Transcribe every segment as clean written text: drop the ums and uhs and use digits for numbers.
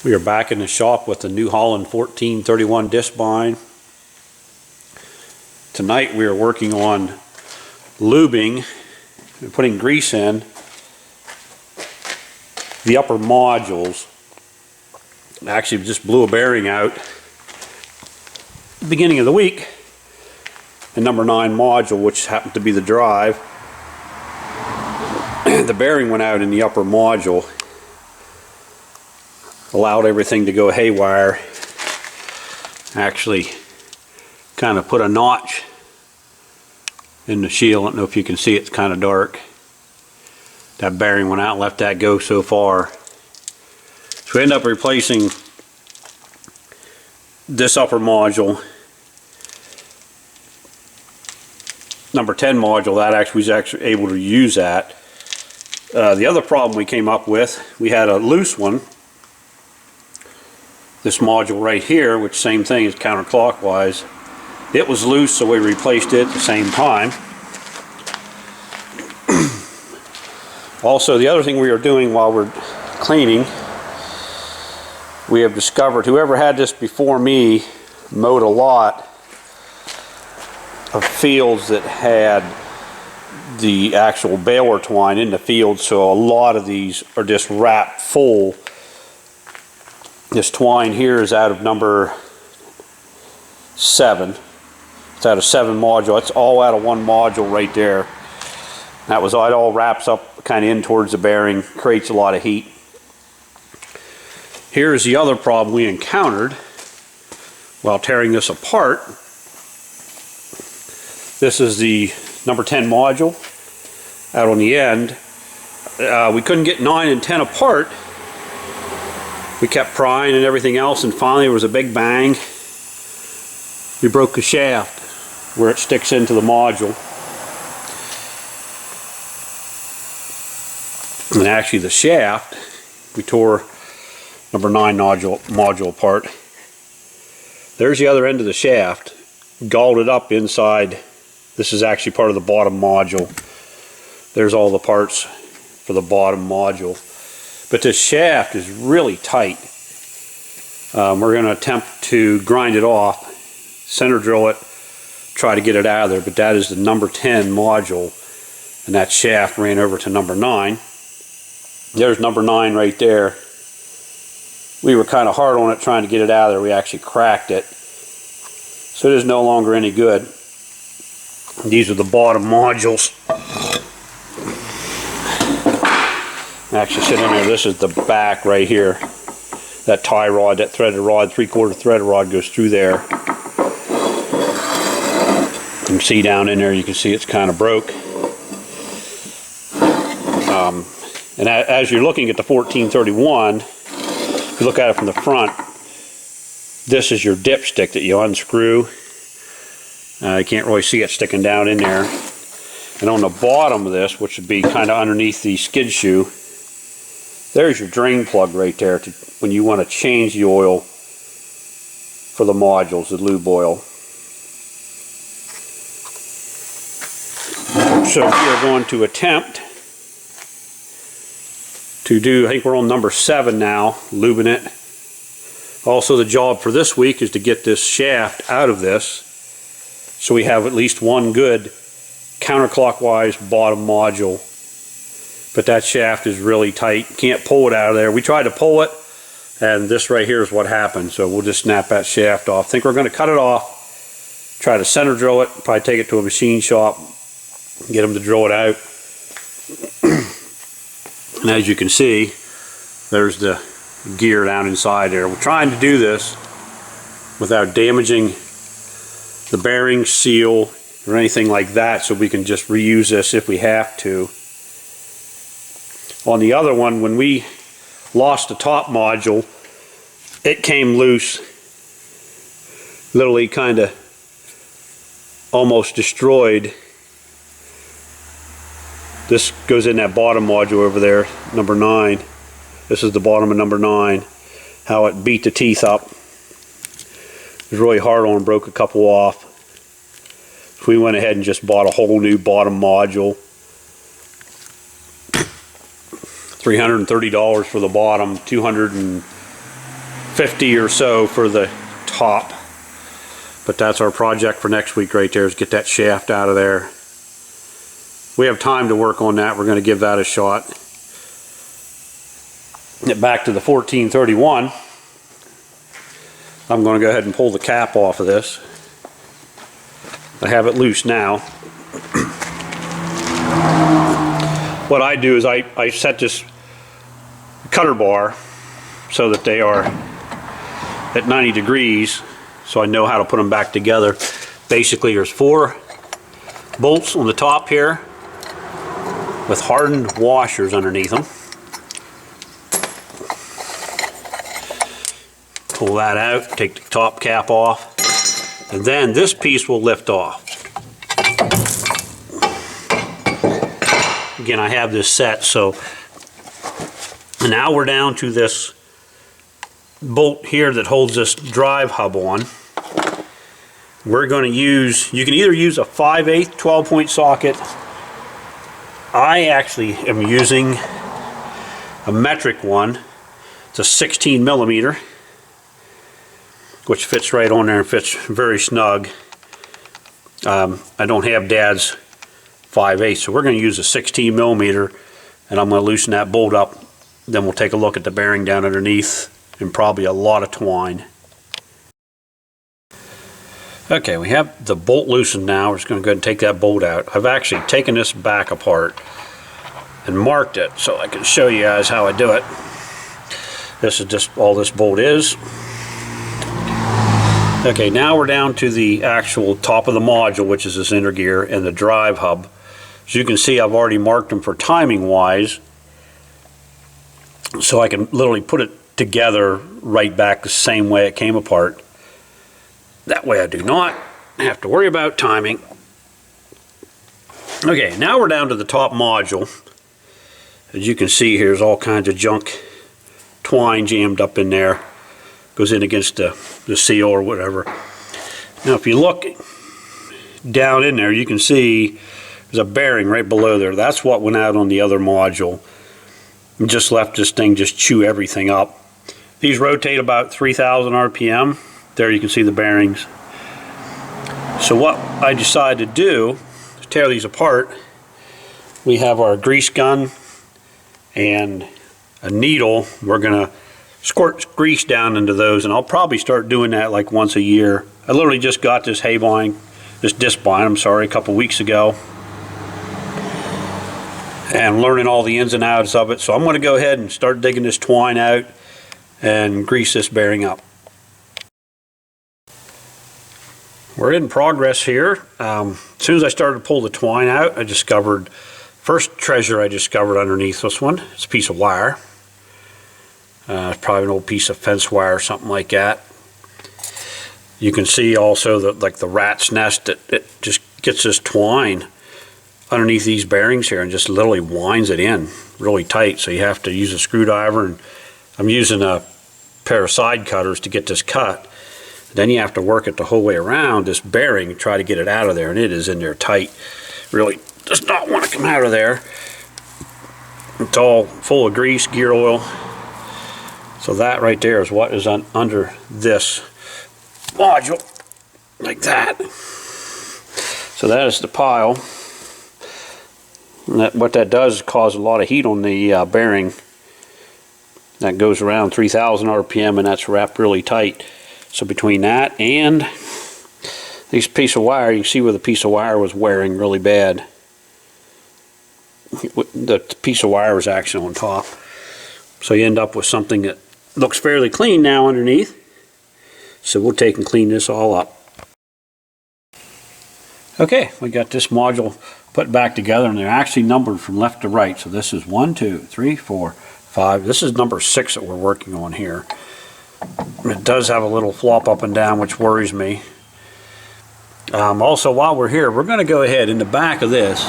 We are back in the shop with the new Holland 1431 Discbine. Tonight we are working on lubing and putting grease in the upper modules. Actually just blew a bearing out at the beginning of the week, the number 9 module, which happened to be the drive. The bearing went out in the upper module, allowed everything to go haywire. Actually kind of put a notch in the shield. I don't know if you can see, it's kind of dark. That bearing went out and left that go so far. So we end up replacing this upper module, number 10 module. That actually was actually able to use that. The other problem we came up with, we had a loose one, this module right here, which same thing is counterclockwise. It was loose, so we replaced it at the same time. Also, the other thing we are doing while we're cleaning, we have discovered, whoever had this before me mowed a lot of fields that had the actual baler twine in the field, so a lot of these are just wrapped full. This twine here is out of number 7. It's out of 7 module. It's all out of one module right there. That was all. It all wraps up kind of in towards the bearing, creates a lot of heat. Here's the other problem we encountered while tearing this apart. This is the number 10 module out on the end. We couldn't get 9 and 10 apart. We kept prying and everything else, and finally there was a big bang. We broke the shaft where it sticks into the module. And actually the shaft, we tore number 9 module apart. There's the other end of the shaft, galled it up inside. This is actually part of the bottom module. There's all the parts for the bottom module. But this shaft is really tight. We're going to attempt to grind it off, center drill it, try to get it out of there. But that is the number 10 module, and that shaft ran over to number 9. There's number 9 right there. We were kind of hard on it trying to get it out of there. We actually cracked it, so it is no longer any good. These are the bottom modules. Actually sit in there. This is the back right here. That tie rod, that threaded rod, 3/4 threaded rod goes through there. You can see down in there, you can see it's kind of broke. And as you're looking at the 1431, if you look at it from the front, this is your dipstick that you unscrew. You can't really see it sticking down in there. And on the bottom of this, which would be kind of underneath the skid shoe, there's your drain plug right there to when you want to change the oil for the modules, the lube oil. So we are going to attempt to do, I think we're on number 7 now, lubing it. Also, the job for this week is to get this shaft out of this, so we have at least one good counterclockwise bottom module. But that shaft is really tight. Can't pull it out of there. We tried to pull it, and this right here is what happened. So we'll just snap that shaft off. I think we're going to cut it off, try to center drill it, probably take it to a machine shop, get them to drill it out. And as you can see, there's the gear down inside there. We're trying to do this without damaging the bearing seal or anything like that, so we can just reuse this if we have to. On the other one, when we lost the top module, it came loose, literally kind of almost destroyed. This goes in that bottom module over there, number 9. This is the bottom of number 9. How it beat the teeth up. It was really hard on, broke a couple off. So we went ahead and just bought a whole new bottom module. $330 for the bottom, $200 $50 or so for the top. But that's our project for next week right there, is get that shaft out of there. We have time to work on that. We're going to give that a shot. Get back to the 1431. I'm going to go ahead and pull the cap off of this. I have it loose now. What I do is I set this cutter bar so that they are at 90 degrees, so I know how to put them back together. Basically, there's 4 bolts on the top here with hardened washers underneath them. Pull that out, take the top cap off, and then this piece will lift off. Again, I have this set, so now we're down to this bolt here that holds this drive hub on. We're going to use, you can either use a 5/8 12-point socket. I actually am using a metric one. It's a 16 millimeter, which fits right on there and fits very snug. I don't have Dad's 5/8, so we're going to use a 16 millimeter, and I'm going to loosen that bolt up. Then we'll take a look at the bearing down underneath and probably a lot of twine. Okay, we have the bolt loosened now. We're just going to go ahead and take that bolt out. I've actually taken this back apart and marked it so I can show you guys how I do it. This is just all this bolt is. Okay, now we're down to the actual top of the module, which is this inner gear and the drive hub. As you can see, I've already marked them for timing wise, so I can literally put it together right back the same way it came apart. That way I do not have to worry about timing. Okay, now we're down to the top module. As you can see, here's all kinds of junk twine jammed up in there. Goes in against the seal or whatever. Now if you look down in there, you can see there's a bearing right below there. That's what went out on the other module. And just left this thing just chew everything up. These rotate about 3,000 RPM. There you can see the bearings. So what I decided to do is tear these apart. We have our grease gun and a needle. We're going to squirt grease down into those, and I'll probably start doing that like once a year. I literally just got this Discbine, I'm sorry, a couple weeks ago, and learning all the ins and outs of it. So I'm going to go ahead and start digging this twine out and grease this bearing up. We're in progress here. As soon as I started to pull the twine out, I discovered, first treasure I discovered underneath this one, it's a piece of wire. It's probably an old piece of fence wire or something like that. You can see also that, like the rat's nest, that it just gets this twine underneath these bearings here and just literally winds it in really tight. So you have to use a screwdriver, and I'm using a pair of side cutters to get this cut. Then you have to work it the whole way around this bearing and try to get it out of there, and it is in there tight. Really does not want to come out of there. It's all full of grease, gear oil. So that right there is what is under this module, like that. So that is the pile. And what that does is cause a lot of heat on the bearing. That goes around 3,000 RPM, and that's wrapped really tight. So between that and this piece of wire, you can see where the piece of wire was wearing really bad. The piece of wire was actually on top. So you end up with something that looks fairly clean now underneath. So we'll take and clean this all up. Okay, we got this module put back together, and they're actually numbered from left to right. So this is 1, 2, 3, 4, 5. This is number 6 that we're working on here. It does have a little flop up and down, which worries me. Also, while we're here, we're going to go ahead in the back of this.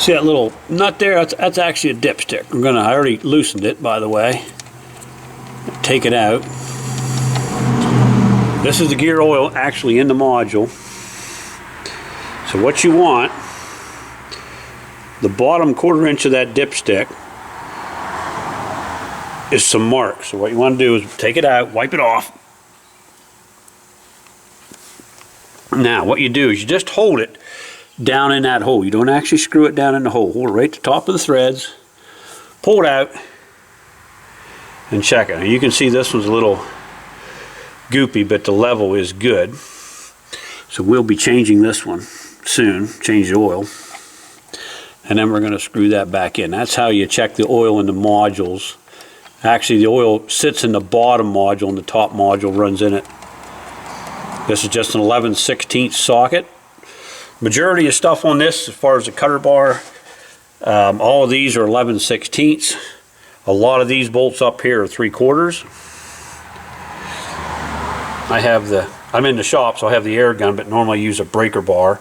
See that little nut there? That's actually a dipstick. I already loosened it, by the way. Take it out. This is the gear oil actually in the module. So what you want, the bottom 1/4 inch of that dipstick is some marks. So what you want to do is take it out, wipe it off. Now what you do is you just hold it down in that hole. You don't actually screw it down in the hole. Hold it right at the top of the threads, pull it out, and check it. Now you can see this one's a little goopy, but the level is good. So we'll be changing this one soon, change the oil. And then we're going to screw that back in. That's how you check the oil in the modules. Actually, the oil sits in the bottom module and the top module runs in it. This is just an 11/16 socket. Majority of stuff on this, as far as the cutter bar, all of these are 11/16. A lot of these bolts up here are 3/4. I'm in the shop, so I have the air gun, but normally I use a breaker bar.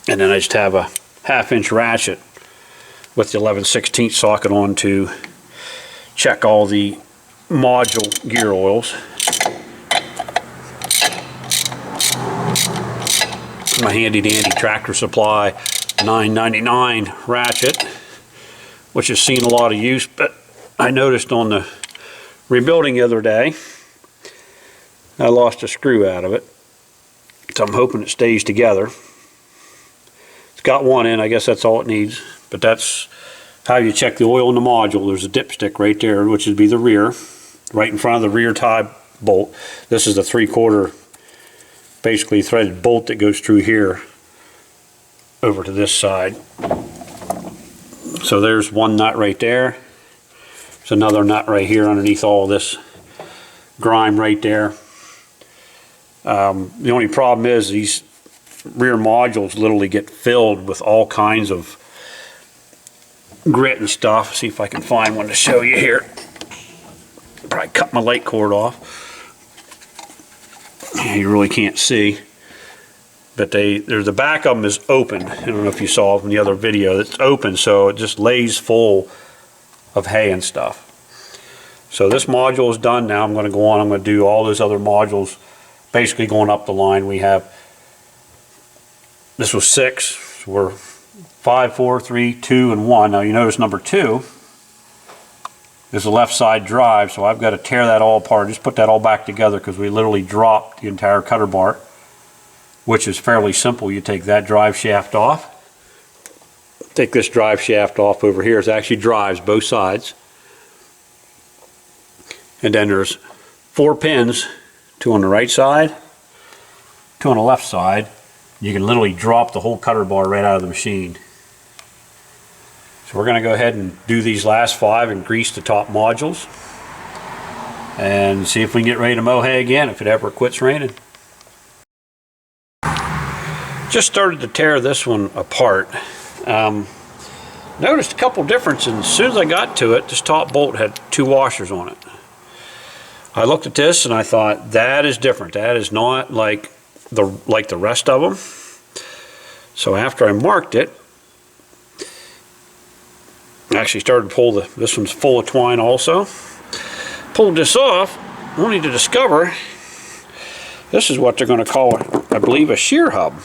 And then I just have a 1/2-inch ratchet with the 11/16 socket on to check all the module gear oils. My handy dandy Tractor Supply $9.99 ratchet, which has seen a lot of use, but I noticed on the rebuilding the other day I lost a screw out of it, so I'm hoping it stays together. It's got one in, I guess that's all it needs, but that's how you check the oil in the module. There's a dipstick right there, which would be the rear, right in front of the rear tie bolt. This is the 3/4 basically threaded bolt that goes through here over to this side. So there's one nut right there. There's another nut right here underneath all this grime right there. The only problem is these rear modules literally get filled with all kinds of grit and stuff. See if I can find one to show you here. Probably cut my light cord off. You really can't see, but there's the back of them is open. I don't know if you saw from the other video. It's open, so it just lays full of hay and stuff. So this module is done now. I'm going to go on. I'm going to do all those other modules, basically going up the line. We have, this was 6. So we're 5, 4, 3, 2, and 1. Now you notice number 2 is the left side drive, so I've got to tear that all apart, just put that all back together, because we literally dropped the entire cutter bar, which is fairly simple. You take that drive shaft off, take this drive shaft off over here. It actually drives both sides, and then there's 4 pins, 2 on the right side, 2 on the left side. You can literally drop the whole cutter bar right out of the machine. So we're going to go ahead and do these last 5 and grease the top modules and see if we can get ready to mow hay again if it ever quits raining. Just started to tear this one apart. Noticed a couple differences. As soon as I got to it, this top bolt had 2 washers on it. I looked at this and I thought, that is different. That is not like the rest of them. So after I marked it, I actually started to pull this one's full of twine also. Pulled this off, only to discover this is what they're going to call, I believe, a shear hub.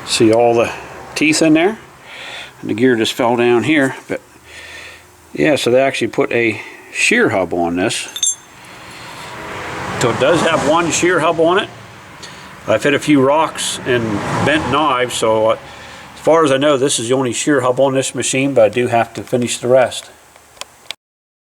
See all the teeth in there? And the gear just fell down here. But yeah, so they actually put a shear hub on this. So it does have one shear hub on it. I've hit a few rocks and bent knives, so as far as I know, this is the only shear hub on this machine, but I do have to finish the rest.